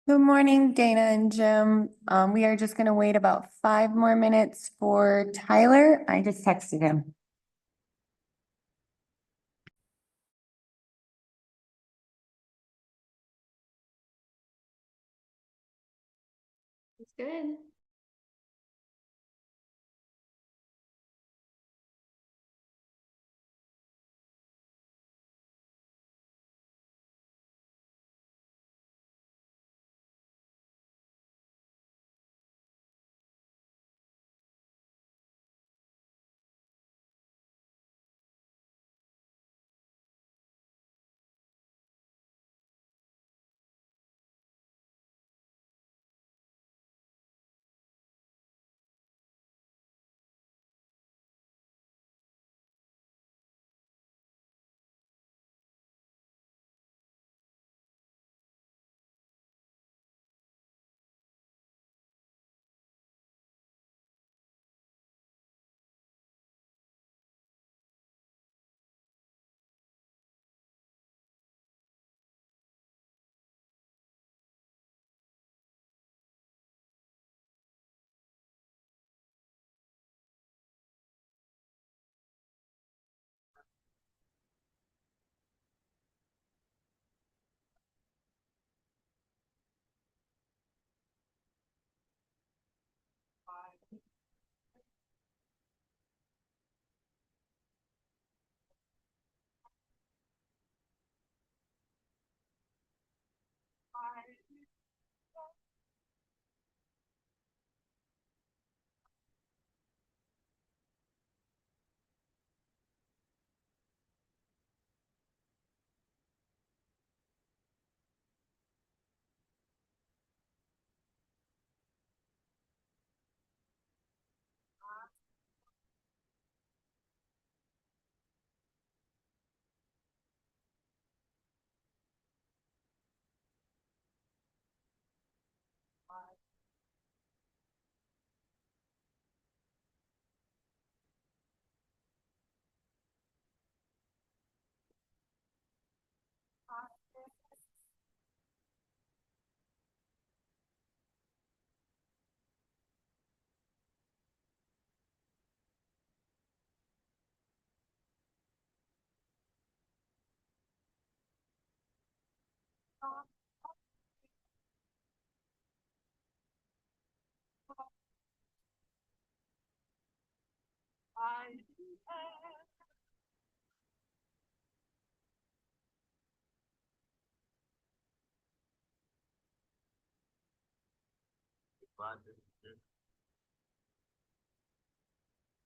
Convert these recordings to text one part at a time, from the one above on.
Good morning, Dana and Jim. We are just gonna wait about 5 more minutes for Tyler. I just texted him. It's good.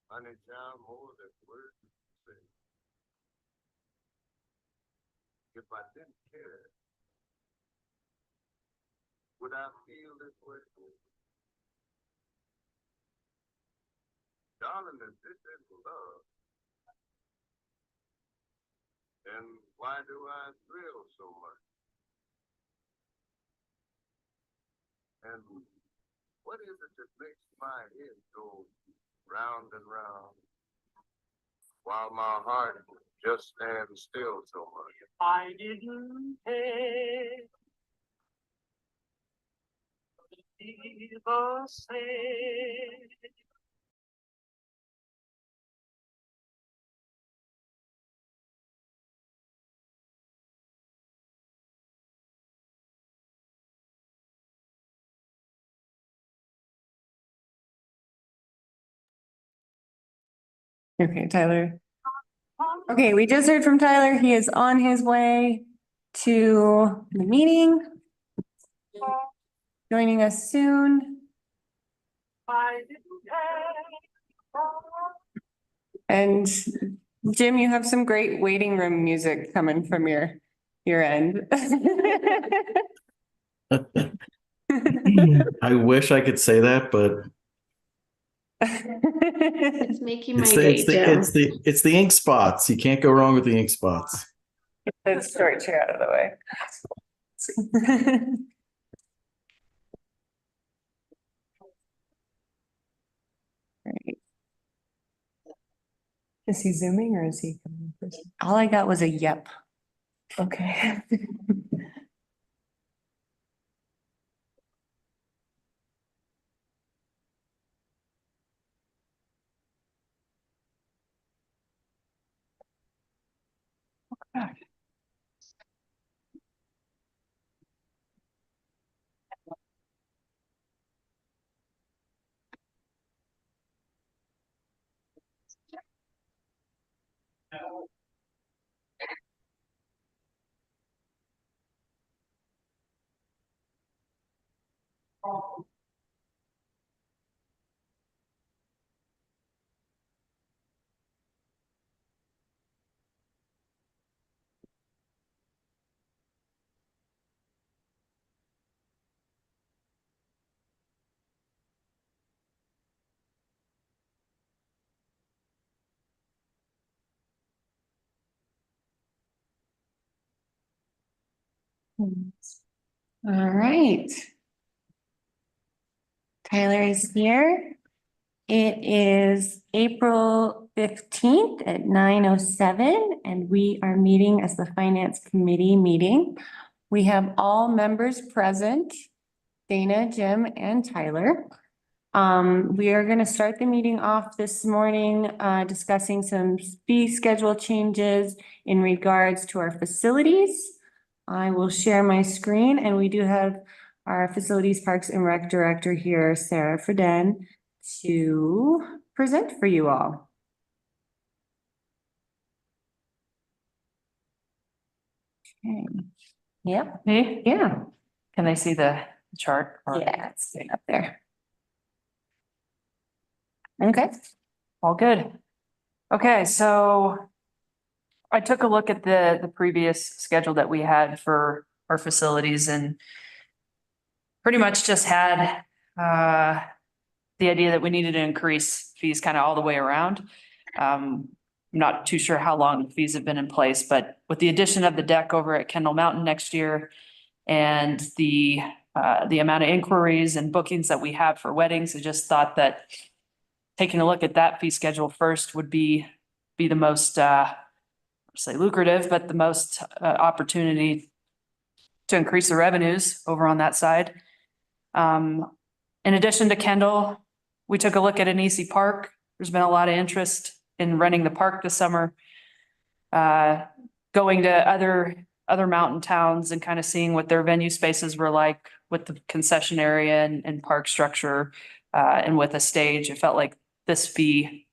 Honey child more than words can say. If I didn't care, would I feel this way? Darling, if this is love, then why do I thrill so much? And what is it that makes my head go round and round while my heart just stands still so much? I didn't care. People say Okay, Tyler. Okay, we just heard from Tyler. He is on his way to the meeting. Joining us soon. I didn't care. And Jim, you have some great waiting room music coming from your end. I wish I could say that, but It's making my it's day, the Jim. it's the ink spots. You can't go wrong with the ink spots. The short chair out of the way. Right. Is he zooming or is he coming in person? All I got was a yep. Okay. All right. Tyler is here. It is April 15th at 9:07, and we are meeting as the Finance Committee meeting. We have all members present, Dana, Jim, and Tyler. We are going to start the meeting off this morning, discussing some fee schedule changes in regards to our facilities. I will share my screen, and we do have our Facilities, Parks, and Rec Director here, Sarah Freden, to present for you all. Okay. Yep. Me? Yeah. Can they see the chart? or- Yeah, it's up there. Okay. All good. Okay, so I took a look at the previous schedule that we had for our facilities and pretty much just had the idea that we needed to increase fees kind of all the way around. I'm not too sure how long the fees have been in place, but with the addition of the deck over at Kendall Mountain next year and the amount of inquiries and bookings that we have for weddings, I just thought that taking a look at that fee schedule first would be the most, say lucrative, but the most opportunity to increase the revenues over on that side. In addition to Kendall, we took a look at Anisi Park. There's been a lot of interest in renting the park this summer. Going to other mountain towns and kind of seeing what their venue spaces were like with the concession area and park structure, and with a stage. It felt like this fee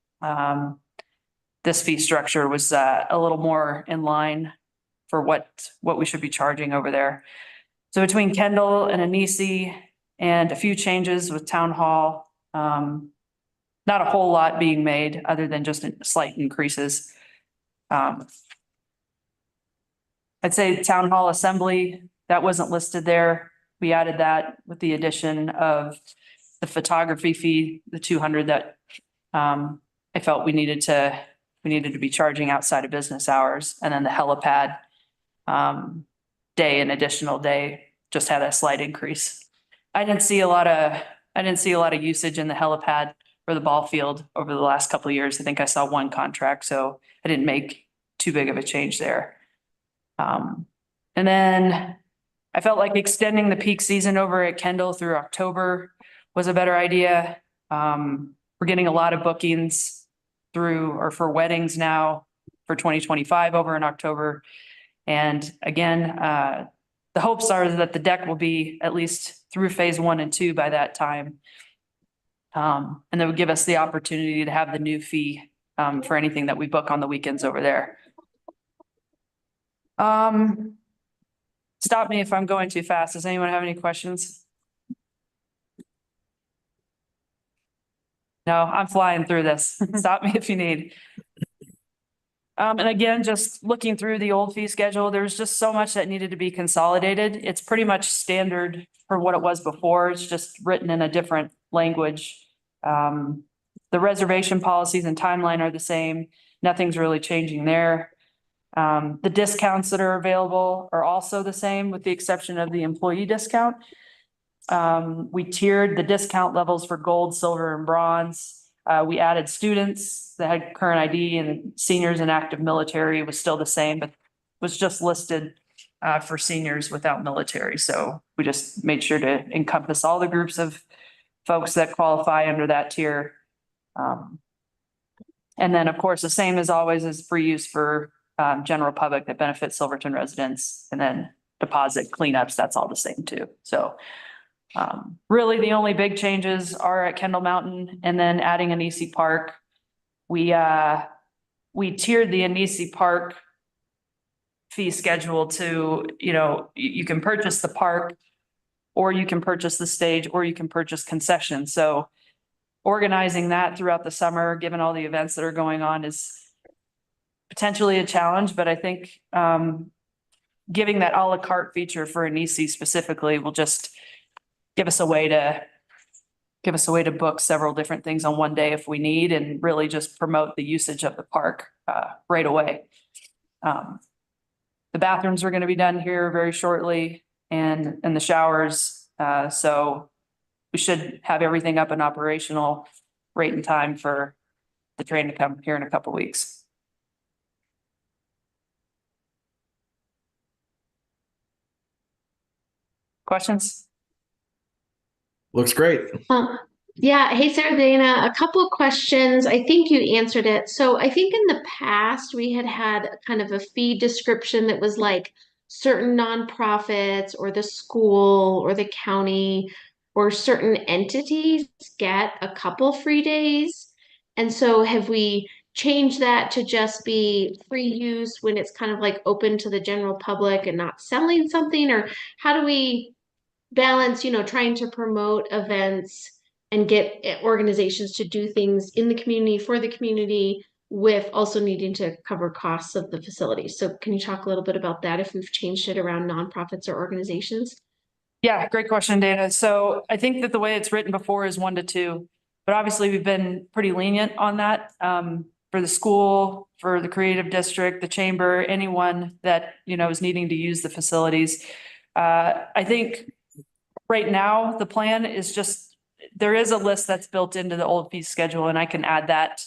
structure was a little more in line for what we should be charging over there. So between Kendall and Anisi and a few changes with Town Hall, not a whole lot being made other than just slight increases. I'd say Town Hall Assembly, that wasn't listed there. We added that with the addition of the photography fee, the 200 that I felt we needed to be charging outside of business hours. And then the helipad day, an additional day, just had a slight increase. I didn't see a lot of usage in the helipad for the ball field over the last couple of years. I think I saw one contract, so I didn't make too big of a change there. And then I felt like extending the peak season over at Kendall through October was a better idea. We're getting a lot of bookings for weddings now for 2025 over in October. And again, the hopes are that the deck will be at least through phase 1 and 2 by that time. And that would give us the opportunity to have the new fee for anything that we book on the weekends over there. Stop me if I'm going too fast. Does anyone have any questions? No, I'm flying through this. Stop me if you need. And again, just looking through the old fee schedule, there's just so much that needed to be consolidated. It's pretty much standard for what it was before. It's just written in a different language. The reservation policies and timeline are the same. Nothing's really changing there. The discounts that are available are also the same with the exception of the employee discount. We tiered the discount levels for gold, silver, and bronze. We added students that had current ID, and seniors and active military was still the same, but was just listed for seniors without military. So we just made sure to encompass all the groups of folks that qualify under that tier. And then, of course, the same as always is free use for general public that benefits Silverton residents, and then deposit cleanups, that's all the same too. So really the only big changes are at Kendall Mountain and then adding Anisi Park. We tiered the Anisi Park fee schedule to, you can purchase the park, or you can purchase the stage, or you can purchase concessions. So organizing that throughout the summer, given all the events that are going on, is potentially a challenge, but I think giving that a la carte feature for Anisi specifically will just give us a way to book several different things on one day if we need, and really just promote the usage of the park right away. The bathrooms are going to be done here very shortly, and the showers. So we should have everything up and operational right in time for the train to come here in a couple weeks. Questions? Looks great. Yeah. Hey, Sarah Dana, a couple of questions. I think you answered it. So I think in the past we had kind of a fee description that was like certain nonprofits or the school or the county or certain entities get a couple free days. And so have we changed that to just be free use when it's kind of like open to the general public and not selling something? Or how do we balance, trying to promote events and get organizations to do things in the community for the community with also needing to cover costs of the facility? So can you talk a little bit about that, if we've changed it around nonprofits or organizations? Yeah, great question, Dana. So I think that the way it's written before is 1 to 2, but obviously we've been pretty lenient on that for the school, for the creative district, the chamber, anyone that, is needing to use the facilities. I think right now the plan is just, there is a list that's built into the old fee schedule, and I can add that,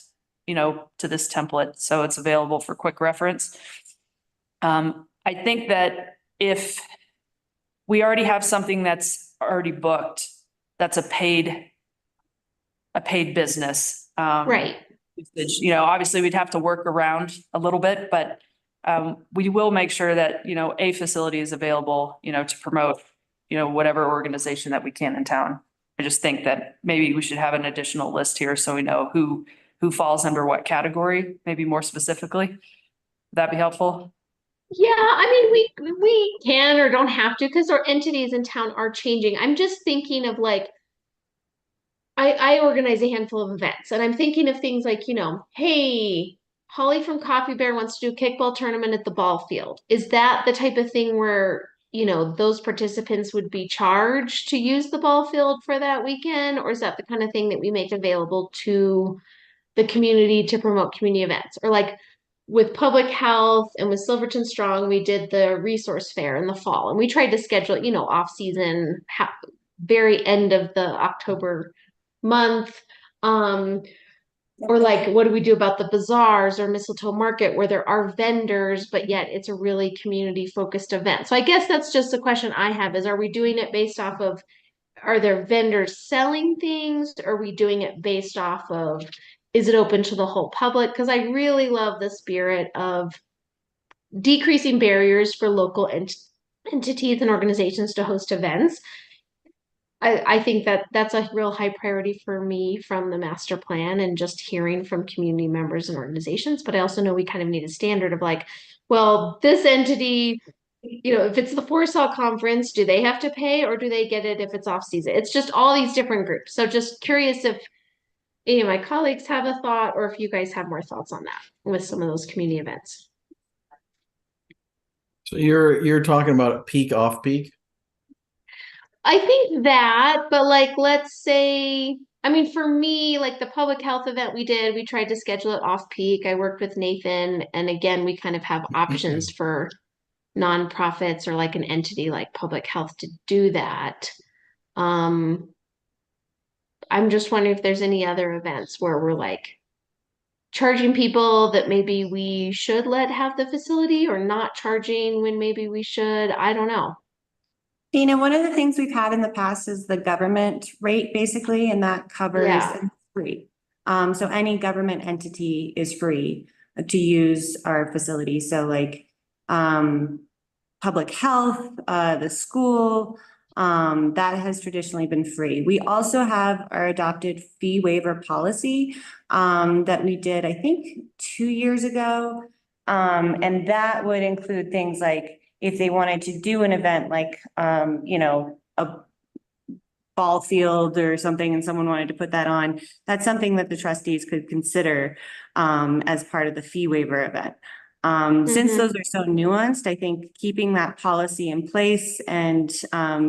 to this template. So it's available for quick reference. I think that if we already have something that's already booked, that's a paid business. Right. Usage. Obviously we'd have to work around a little bit, but we will make sure that, a facility is available, to promote, whatever organization that we can in town. I just think that maybe we should have an additional list here so we know who falls under what category, maybe more specifically. Would that be helpful? Yeah, I mean, we can or don't have to, because our entities in town are changing. I'm just thinking of like, I organize a handful of events, and I'm thinking of things like, hey, Holly from Coffee Bear wants to do kickball tournament at the ball field. Is that the type of thing where, those participants would be charged to use the ball field for that weekend? Or is that the kind of thing that we make available to the community to promote community events? Or like, with public health and with Silverton Strong, we did the resource fair in the fall, and we tried to schedule it, off season, very end of the October month. Or like, what do we do about the bazaars or Mistletoe Market where there are vendors, but yet it's a really community focused event? So I guess that's just the question I have is, are we doing it based off of, are there vendors selling things? Are we doing it based off of, is it open to the whole public? Because I really love the spirit of decreasing barriers for local entities and organizations to host events. I think that that's a real high priority for me from the master plan and just hearing from community members and organizations. But I also know we kind of need a standard of like, well, this entity, if it's the Forsaw conference, do they have to pay, or do they get it if it's off season? It's just all these different groups. So just curious if any of my colleagues have a thought, or if you guys have more thoughts on that with some of those community events. So you're talking about peak off peak? I think that, but like, let's say, I mean, for me, like the public health event we did, we tried to schedule it off peak. I worked with Nathan, and again, we kind of have options for nonprofits or like an entity like public health to do that. I'm just wondering if there's any other events where we're like charging people that maybe we should let have the facility, or not charging when maybe we should. I don't know. Dina, one of the things we've had in the past is the government rate, basically, and that covers Yeah. and it's free. So any government entity is free. to use our facility. So like, public health, the school, that has traditionally been free. We also have our adopted fee waiver policy, that we did, I think, 2 years ago. And that would include things like if they wanted to do an event like, a ball field or something and someone wanted to put that on, that's something that the trustees could consider, as part of the fee waiver event. Since Mhm. those are so nuanced, I think keeping that policy in place and,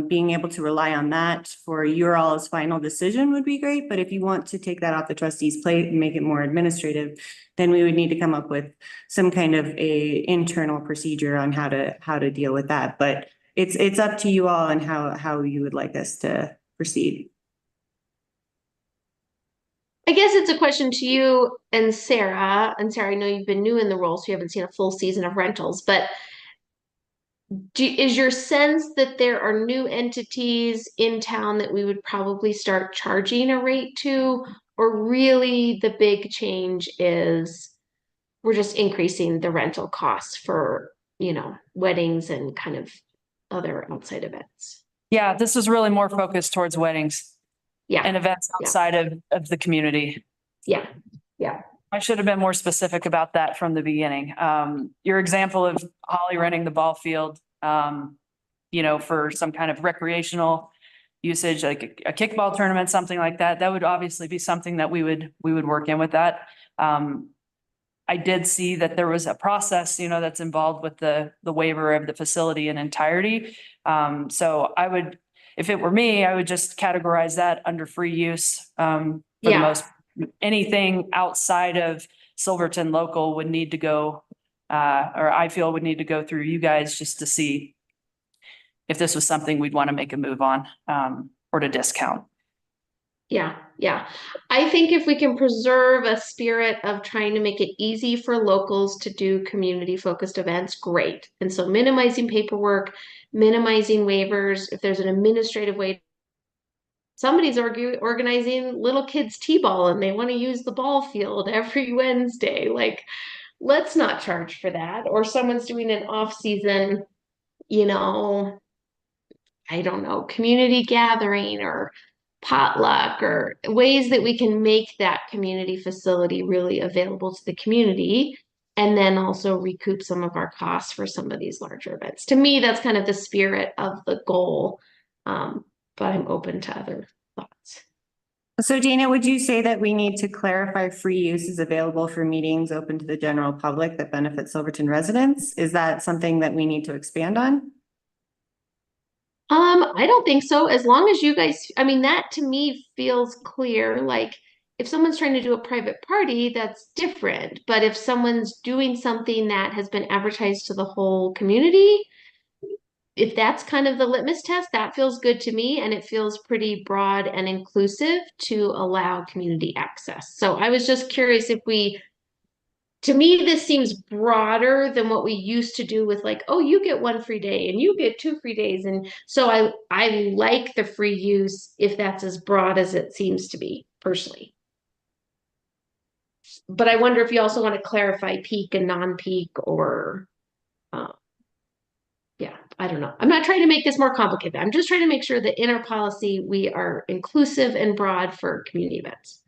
being able to rely on that for your all's final decision would be great. But if you want to take that off the trustees' plate and make it more administrative, then we would need to come up with some kind of a internal procedure on how to deal with that. But it's up to you all and how you would like us to proceed. I guess it's a question to you and Sarah. And Sarah, I know you've been new in the role, so you haven't seen a full season of rentals, but is your sense that there are new entities in town that we would probably start charging a rate to? Or really the big change is we're just increasing the rental costs for, weddings and kind of other outside events? Yeah, this is really more focused towards weddings Yeah, and events Yeah. outside of the community. yeah, yeah. I should have been more specific about that from the beginning. Your example of Holly renting the ball field, for some kind of recreational usage, like a kickball tournament, something like that, that would obviously be something that we would work in with that. I did see that there was a process, that's involved with the waiver of the facility in entirety. So I would, if it were me, I would just categorize that under free use, for the Yeah. most. Anything outside of Silverton local would need to go, or I feel would need to go through you guys just to see if this was something we'd want to make a move on, or to discount. Yeah, yeah. I think if we can preserve a spirit of trying to make it easy for locals to do community focused events, great. And so minimizing paperwork, minimizing waivers, if there's an administrative way. Somebody's organizing little kids t-ball and they want to use the ball field every Wednesday. Like, let's not charge for that. Or someone's doing an off-season, I don't know, community gathering or potluck or ways that we can make that community facility really available to the community and then also recoup some of our costs for some of these larger events. To me, that's kind of the spirit of the goal. But I'm open to other thoughts. So Dana, would you say that we need to clarify free use is available for meetings open to the general public that benefit Silverton residents? Is that something that we need to expand on? I don't think so. As long as you guys, I mean, that to me feels clear. Like if someone's trying to do a private party, that's different. But if someone's doing something that has been advertised to the whole community, if that's kind of the litmus test, that feels good to me. And it feels pretty broad and inclusive to allow community access. So I was just curious if to me, this seems broader than what we used to do with like, oh, you get 1 free day and you get 2 free days. And so I like the free use if that's as broad as it seems to be personally. But I wonder if you also want to clarify peak and non-peak or, yeah, I don't know. I'm not trying to make this more complicated. I'm just trying to make sure that in our policy, we are inclusive and broad for community events.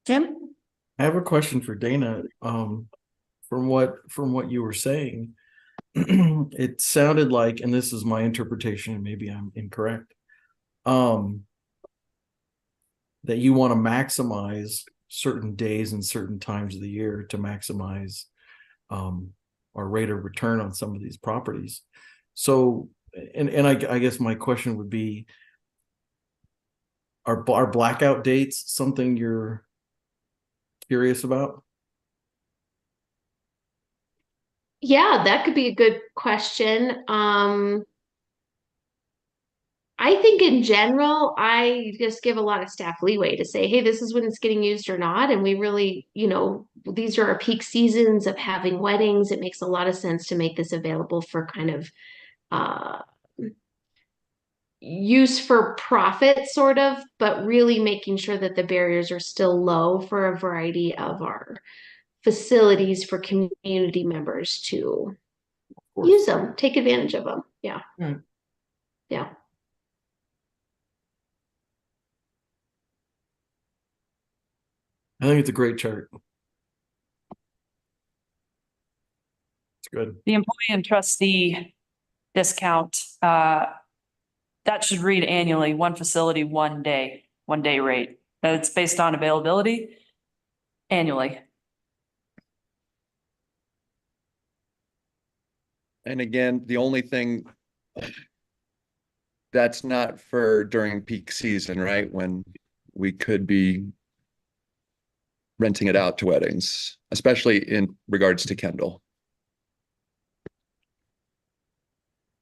Jim? I have a question for Dana. From what you were saying, it sounded like, and this is my interpretation, and maybe I'm incorrect, that you want to maximize certain days and certain times of the year to maximize our rate of return on some of these properties. So, and I guess my question would be, are blackout dates something you're curious about? Yeah, that could be a good question. I think in general, I just give a lot of staff leeway to say, hey, this is when it's getting used or not. And we really, these are our peak seasons of having weddings. It makes a lot of sense to make this available for kind of, use for profit sort of, but really making sure that the barriers are still low for a variety of our facilities for community members to course. use them, take advantage of them. Yeah. Right. Yeah. I think it's a great chart. It's good. The employee and trustee discount, that should read annually, one facility, 1 day rate. It's based on availability annually. And again, the only thing that's not for during peak season, right? When we could be renting it out to weddings, especially in regards to Kendall.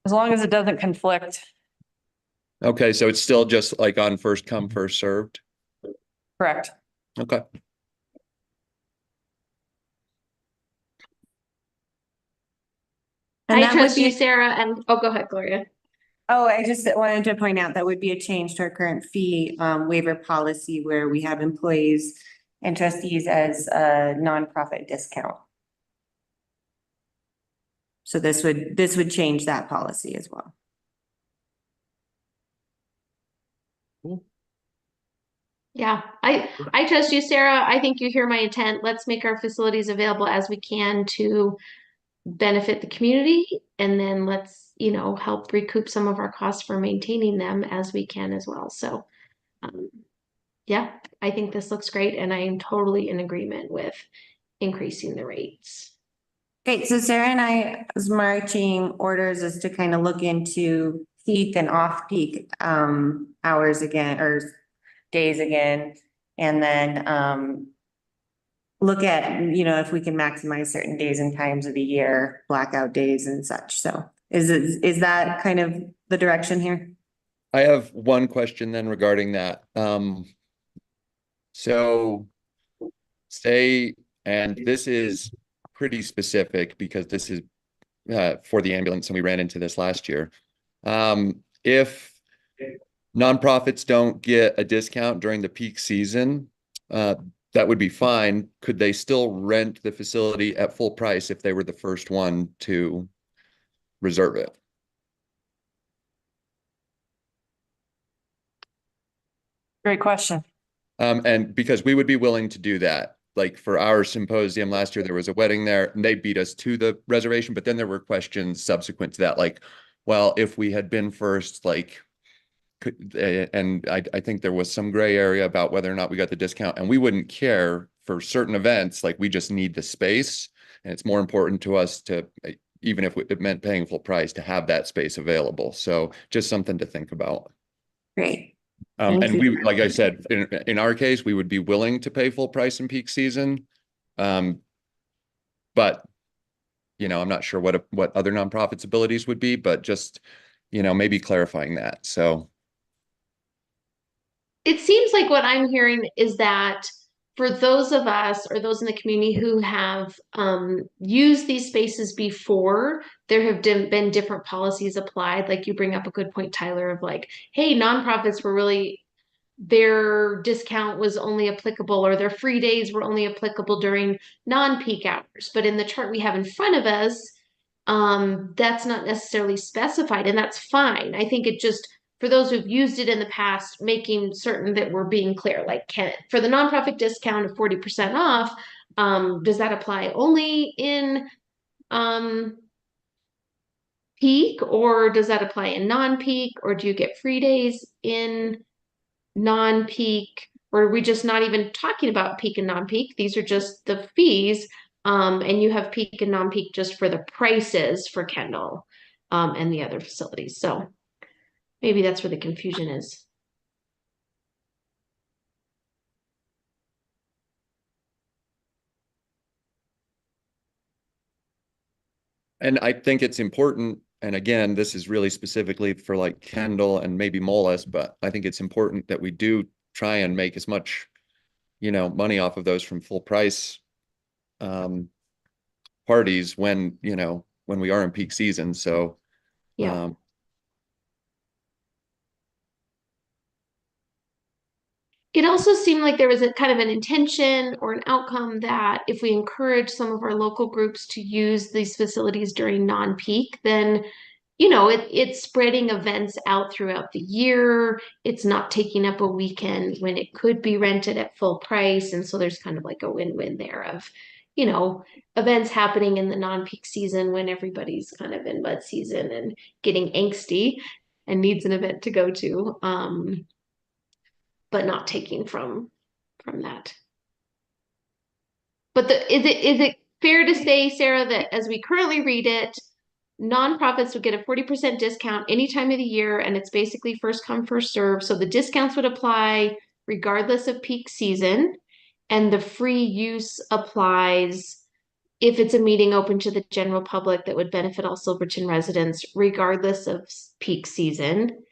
As long as it doesn't conflict, Okay, so it's still just like on first come, first served. correct. Okay. And I that would trust you, be, Sarah, and oh, go ahead, Gloria. oh, I just wanted to point out that would be a change to our current fee waiver policy where we have employees and trustees as a nonprofit discount. So this would change that policy as well. Yeah, I trust you, Sarah. I think you hear my intent. Let's make our facilities available as we can to benefit the community, and then let's, help recoup some of our costs for maintaining them as we can as well. So, yeah, I think this looks great, and I am totally in agreement with increasing the rates. Okay, so Sarah and I was marching orders is to kind of look into peak and off-peak hours again, or days again, and then look at, if we can maximize certain days and times of the year, blackout days and such. So is that kind of the direction here? I have one question then regarding that. So say, and this is pretty specific because this is for the ambulance and we ran into this last year. If nonprofits don't get a discount during the peak season, that would be fine. Could they still rent the facility at full price if they were the first one to reserve it? Great question. And because we would be willing to do that. Like for our symposium last year, there was a wedding there and they beat us to the reservation, but then there were questions subsequent to that, like, well, if we had been first, like, and I think there was some gray area about whether or not we got the discount, and we wouldn't care for certain events. Like we just need the space, and it's more important to us to, even if it meant paying full price, to have that space available. So just something to think about. Great. And Thank we, you. like I said, in our case, we would be willing to pay full price in peak season. But, I'm not sure what other nonprofits' abilities would be, but just, maybe clarifying that. So. It seems like what I'm hearing is that for those of us or those in the community who have used these spaces before, there have been different policies applied. Like you bring up a good point, Tyler, of like, hey, nonprofits were really, their discount was only applicable, or their free days were only applicable during non-peak hours. But in the chart we have in front of us, that's not necessarily specified, and that's fine. I think it just, for those who've used it in the past, making certain that we're being clear, like for the nonprofit discount of 40% off, does that apply only in peak, or does that apply in non-peak, or do you get free days in non-peak, or are we just not even talking about peak and non-peak? These are just the fees, and you have peak and non-peak just for the prices for Kendall and the other facilities. So maybe that's where the confusion is. And I think it's important, and again, this is really specifically for like Kendall and maybe Moelis, but I think it's important that we do try and make as much, money off of those from full price parties when we are in peak season. So Yeah. it also seemed like there was a kind of an intention or an outcome that if we encourage some of our local groups to use these facilities during non-peak, then it's spreading events out throughout the year. It's not taking up a weekend when it could be rented at full price. And so there's kind of like a win-win there of, events happening in the non-peak season when everybody's kind of in mud season and getting angsty and needs an event to go to. But not taking from that. But is it fair to say, Sarah, that as we currently read it, nonprofits would get a 40% discount any time of the year, and it's basically first come, first serve. So the discounts would apply regardless of peak season, and the free use applies if it's a meeting open to the general public that would benefit all Silverton residents, regardless of peak season.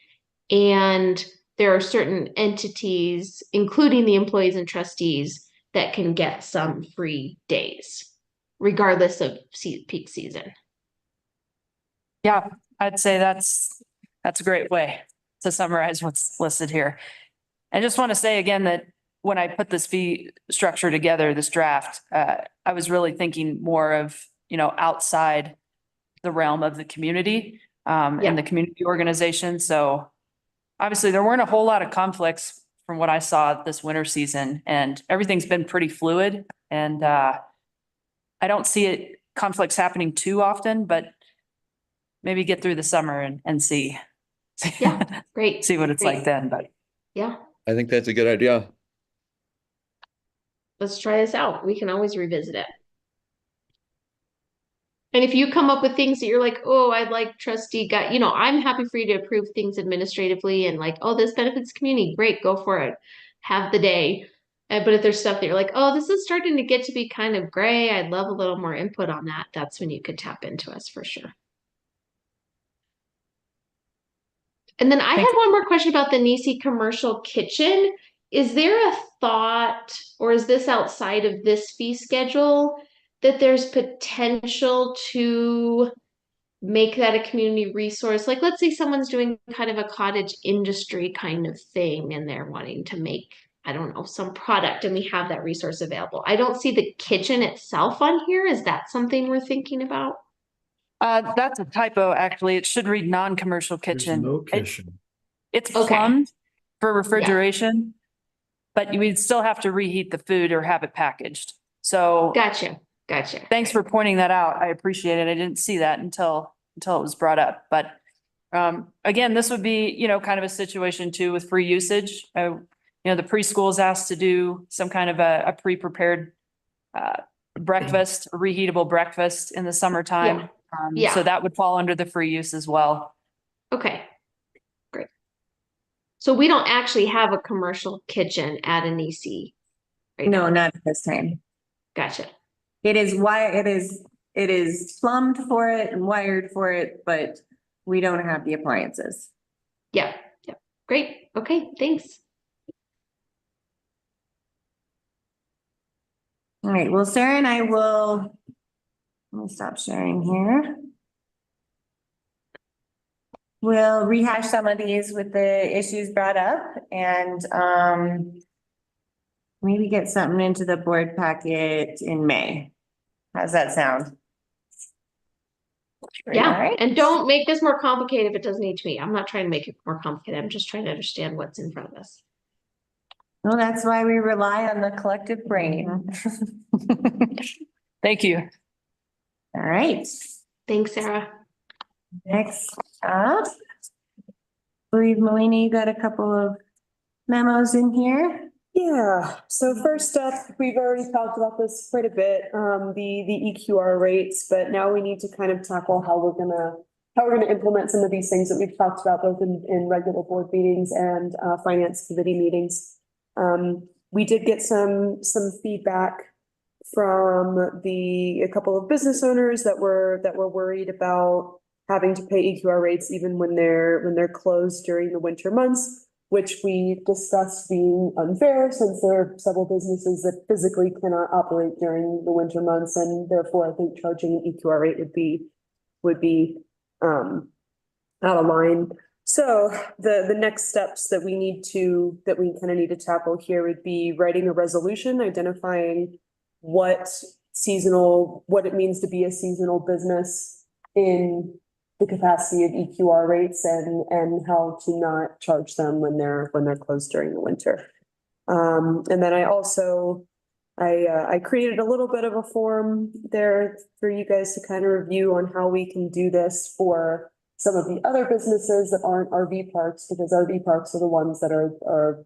And there are certain entities, including the employees and trustees, that can get some free days, regardless of peak season. Yeah, I'd say that's a great way to summarize what's listed here. I just want to say again that when I put this fee structure together, this draft, I was really thinking more of, outside the realm of the community, and the community organization. So obviously there weren't a whole lot of conflicts from what I saw this winter season, and everything's been pretty fluid, and I don't see conflicts happening too often, but maybe get through the summer and see. Yeah, great. See what it's Great. like then, but Yeah, I think that's a good idea. let's try this out. We can always revisit it. And if you come up with things that you're like, oh, I'd like trustee guy, I'm happy for you to approve things administratively and like, oh, this benefits community, great, go for it. Have the day. But if there's stuff that you're like, oh, this is starting to get to be kind of gray, I'd love a little more input on that. That's when you could tap into us for sure. And then I had one more question about the Nisi commercial kitchen. Is there a thought, or is this outside of this fee schedule, that there's potential to make that a community resource? Like, let's say someone's doing kind of a cottage industry kind of thing and they're wanting to make, I don't know, some product, and we have that resource available. I don't see the kitchen itself on here. Is that something we're thinking about? that's a typo, actually. It should read non-commercial There's kitchen. no kitchen. It's Okay. plumbed for refrigeration, but you would still have to reheat the food or have it packaged. So Gotcha. thanks for pointing that out. I appreciate it. I didn't see that until it was brought up. But again, this would be, kind of a situation too with free usage. The preschool is asked to do some kind of a pre-prepared breakfast, a reheatable breakfast in the summertime. Yeah. So that would fall under the free use as well. Okay. Great. So we don't actually have a commercial kitchen at Anisi right No, now. not at this time. Gotcha. It is plumbed for it and wired for it, but we don't have the appliances. Yeah. Great. Okay, thanks. All right, well, Sarah and I will, let me stop sharing here. We'll rehash some of these with the issues brought up and maybe get something into the board packet in May. How's that sound? Yeah, All right. and don't make this more complicated if it doesn't need to be. I'm not trying to make it more complicated. I'm just trying to understand what's in front of us. Well, that's why we rely on the collective brain. Thank you. All right, Thanks, Sarah. next up. I believe Melina, you got a couple of memos in here. Yeah, so first up, we've already talked about this quite a bit, the EQR rates, but now we need to kind of tackle how we're gonna implement some of these things that we've talked about both in regular board meetings and finance committee meetings. We did get some feedback from a couple of business owners that were worried about having to pay EQR rates even when they're closed during the winter months, which we discussed being unfair since there are several businesses that physically cannot operate during the winter months, and therefore I think charging an EQR rate would be out of line. So the next steps that we kind of need to tackle here would be writing a resolution, identifying what it means to be a seasonal business in the capacity of EQR rates and how to not charge them when they're closed during the winter. And then I created a little bit of a form there for you guys to kind of review on how we can do this for some of the other businesses that aren't RV parks, because RV parks are the ones that are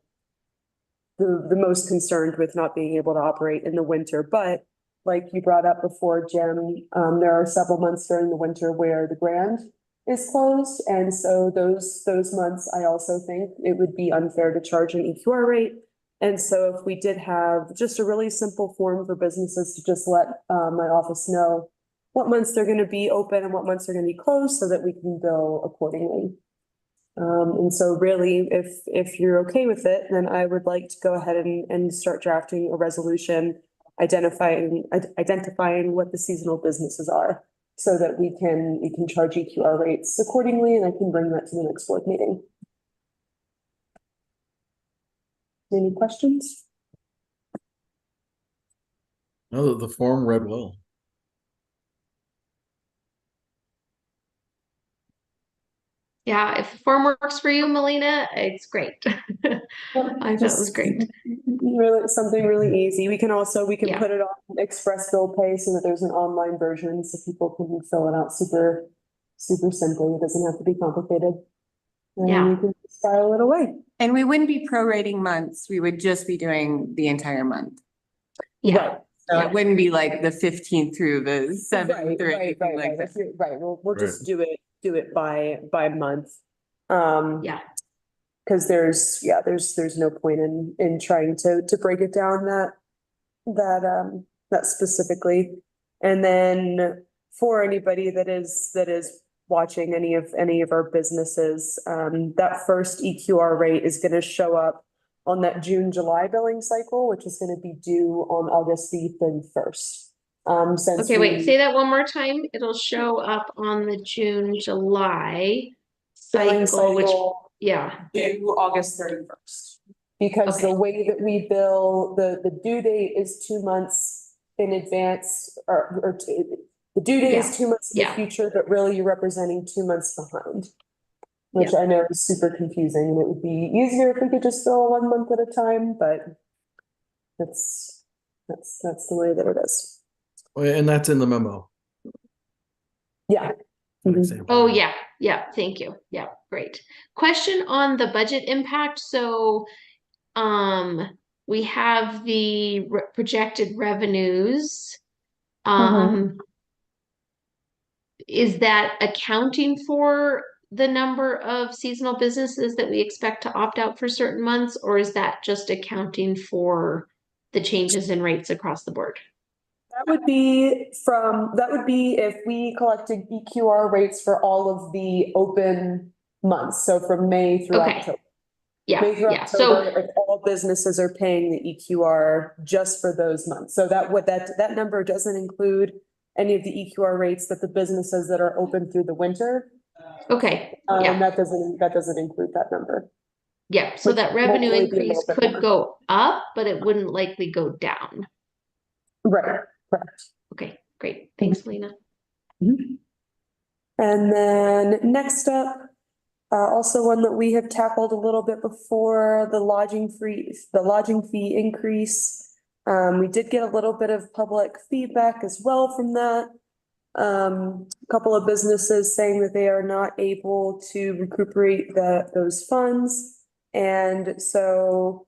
the most concerned with not being able to operate in the winter. But like you brought up before, Jim, there are several months during the winter where the Grand is closed. And so those months, I also think it would be unfair to charge an EQR rate. And so if we did have just a really simple form for businesses to just let my office know what months they're going to be open and what months they're going to be closed so that we can bill accordingly. And so really, if you're okay with it, then I would like to go ahead and start drafting a resolution identifying what the seasonal businesses are so that we can charge EQR rates accordingly, and I can bring that to the next board meeting. Any questions? No, the form read well. Yeah, if the form works for you, Melina, it's great. I thought it was great. Really, something really easy. We can Yeah. put it on Express Bill Pay so that there's an online version so people can fill it out super simply. It doesn't have to be complicated. And Yeah. you can just file it away. And we wouldn't be prorating months. We would just be doing the entire month. Yeah. Right. So Yeah. it wouldn't be like the 15th through the 7th or anything like that. Right. We'll just do it by month. Yeah. Because there's no point in trying to break it down that specifically. And then for anybody that is watching any of our businesses, that first EQR rate is going to show up on that June-July billing cycle, which is going to be due on August the 31st. Okay, wait, say that one more time. It'll show up on the June-July billing cycle, which, cycle yeah, due August 31st. Because the Okay. way that we bill, the due date is 2 months in advance, the due date is 2 months in the Yeah. future, but really you're representing 2 months behind. Which I know is super confusing, and it would be easier if we could just bill 1 month at a time, but that's the way that it is. And that's in the memo. Yeah. for Mhm. example. Oh, yeah, thank you. Yeah, great. Question on the budget impact. So, we have the projected revenues. Is that accounting for the number of seasonal businesses that we expect to opt out for certain months, or is that just accounting for the changes in rates across the board? That would be if we collected EQR rates for all of the open months, so from May through Okay. October. Yeah, May through yeah. So, October, if all businesses are paying the EQR just for those months. So that number doesn't include any of the EQR rates that the businesses that are open through the winter. okay, yeah, That doesn't include that number. yeah. So which that revenue hopefully be a increase little bit could more. go up, but it wouldn't likely go down. Right, correct. Okay, great. Thanks, Lena. And then next up, also one that we have tackled a little bit before, the lodging fee increase. We did get a little bit of public feedback as well from that. A couple of businesses saying that they are not able to recuperate those funds. And so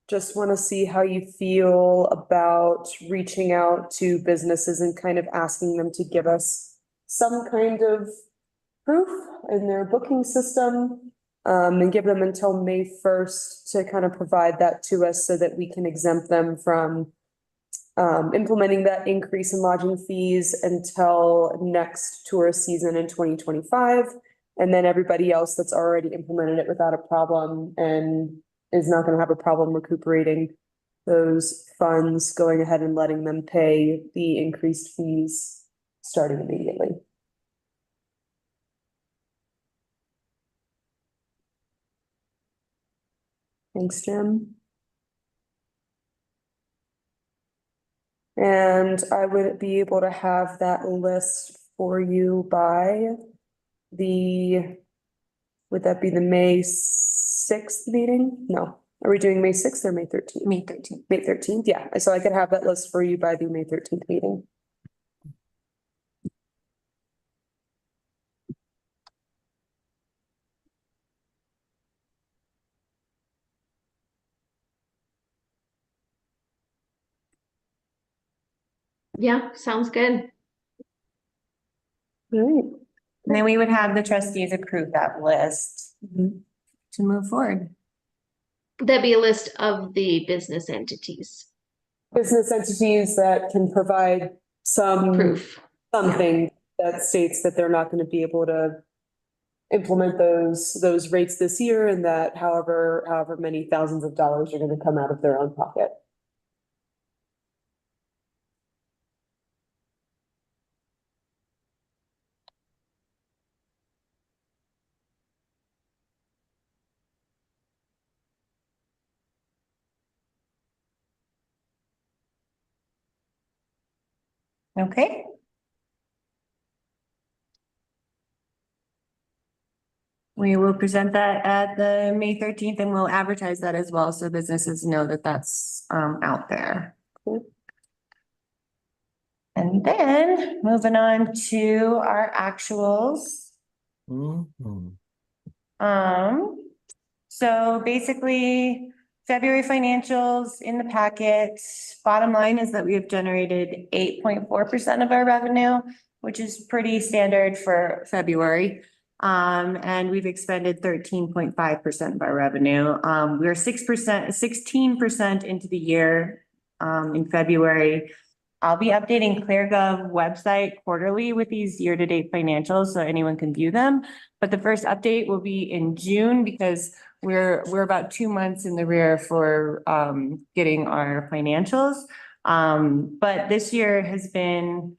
just want to see how you feel about reaching out to businesses and kind of asking them to give us some kind of proof in their booking system, and give them until May 1st to kind of provide that to us so that we can exempt them from implementing that increase in lodging fees until next tourist season in 2025. And then everybody else that's already implemented it without a problem and is not going to have a problem recuperating those funds, going ahead and letting them pay the increased fees starting immediately. Thanks, Jim. And I would be able to have that list for you by would that be the May 6th meeting? No, are we doing May 6th or May 13th? May 13th. May 13th, yeah, so I could have that list for you by the May 13th meeting. Yeah, sounds good. All right. And then we would have the trustees approve that list to move forward. That'd be a list of the business entities. Business entities that can provide some. Proof. Something that states that they're not gonna be able to implement those rates this year, and that however many thousands of dollars are gonna come out of their own pocket. Okay. We will present that at the May 13th and we'll advertise that as well, so businesses know that that's out there. Cool. And then moving on to our actuals. Mhm. So basically, February financials in the packet. Bottom line is that we have generated 8.4% of our revenue, which is pretty standard for February. And we've expended 13.5% of our revenue. We're 16% into the year, in February. I'll be updating ClearGov website quarterly with these year-to-date financials so anyone can view them. But the first update will be in June because we're about 2 months in the rear for getting our financials. But this year has been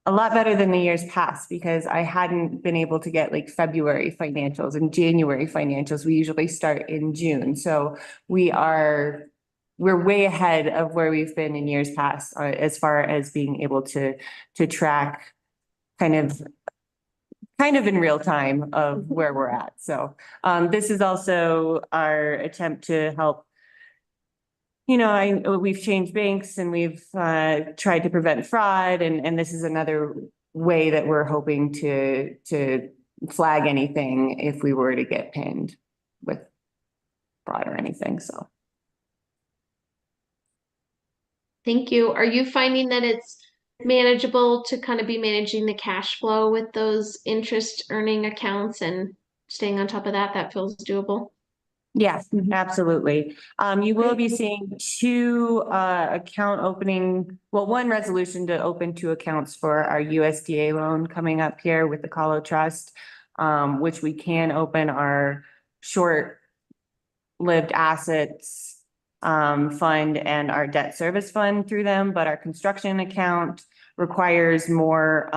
a lot better than the years past because I hadn't been able to get like February financials and January financials. We usually start in June. So we're way ahead of where we've been in years past as far as being able to track kind of in real time of where we're at. So this is also our attempt to help. You know, we've changed banks and we've tried to prevent fraud, and this is another way that we're hoping to flag anything if we were to get pinned with fraud or anything, so. Thank you. Are you finding that it's manageable to kind of be managing the cash flow with those interest earning accounts and staying on top of that? That feels doable. Yes, absolutely. You will be seeing two account opening, well, one resolution to open 2 accounts for our USDA loan coming up here with the Colo Trust, which we can open our short-lived assets fund and our debt service fund through them, but our construction account requires more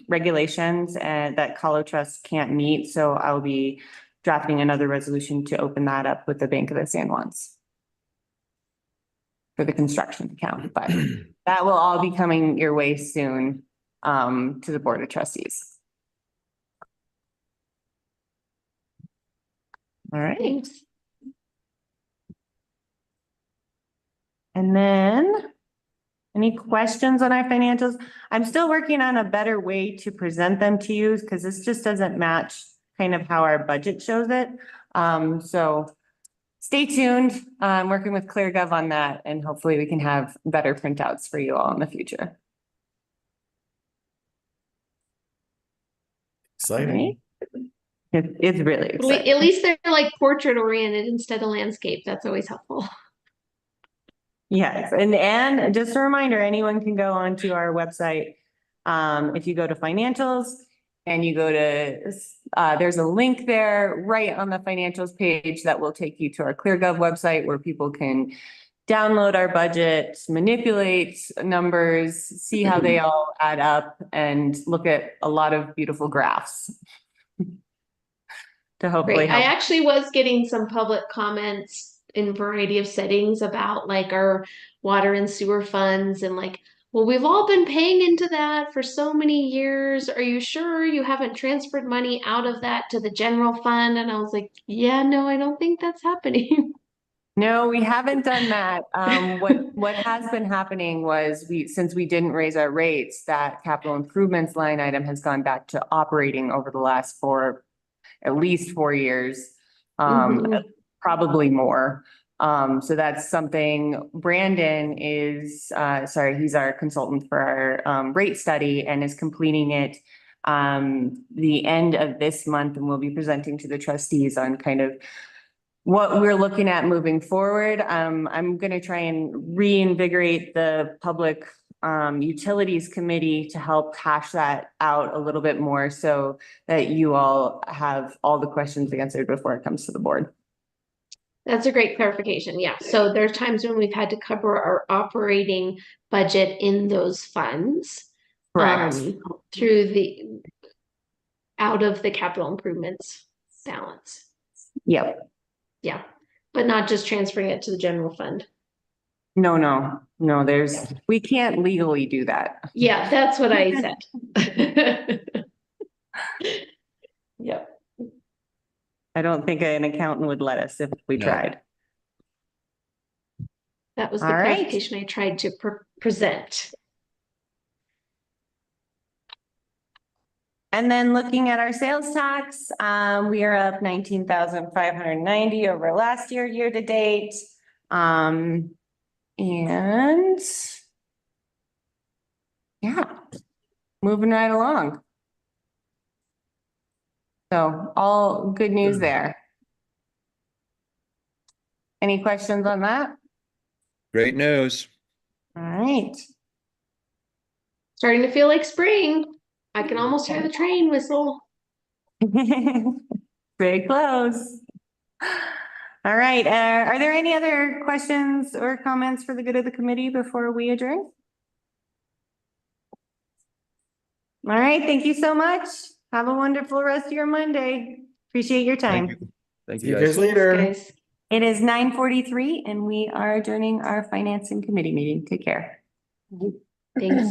regulations and that Colo Trust can't meet. So I'll be drafting another resolution to open that up with the Bank of the San Juans for the construction account, but that will all be coming your way soon to the Board of Trustees. All right. Thanks. And then any questions on our financials? I'm still working on a better way to present them to you because this just doesn't match kind of how our budget shows it. So stay tuned. I'm working with ClearGov on that and hopefully we can have better printouts for you all in the future. Exciting. It's really exciting. At least they're like portrait oriented instead of landscape. That's always helpful. Yes, and just a reminder, anyone can go onto our website. If you go to financials and you go to, there's a link there right on the financials page that will take you to our ClearGov website where people can download our budget, manipulate numbers, see how they all add up, and look at a lot of beautiful graphs to hopefully Great. I help. actually was getting some public comments in variety of settings about like our water and sewer funds and like, well, we've all been paying into that for so many years. Are you sure you haven't transferred money out of that to the general fund? And I was like, yeah, no, I don't think that's happening. No, we haven't done that. What has been happening was since we didn't raise our rates, that capital improvements line item has gone back to operating over the last at least 4 years. Mhm. Probably more. So that's something Brandon is, he's our consultant for our rate study and is completing it the end of this month, and we'll be presenting to the trustees on kind of what we're looking at moving forward. I'm gonna try and reinvigorate the public utilities committee to help hash that out a little bit more so that you all have all the questions answered before it comes to the board. That's a great clarification. Yeah. So there's times when we've had to cover our operating budget in those funds. Through out of the capital improvements balance. Yep. Yeah. But not just transferring it to the general fund. No, we can't legally do that. Yeah, that's what I said. Yep. I don't think an accountant would let us if we No. tried. That was the All right. clarification I tried to present. And then looking at our sales tax, we are up 19,590 over last year to date. And yeah, moving right along. So all good news there. Any questions on that? Great news. All right. Starting to feel like spring. I can almost hear the train whistle. Very close. All right, are there any other questions or comments for the good of the committee before we adjourn? All right, thank you so much. Have a wonderful rest of your Monday. Appreciate your Thank time. you. Thank See you you guys. guys later. Guys. It is 9:43 and we are adjourning our finance and committee meeting. Take care. Thanks.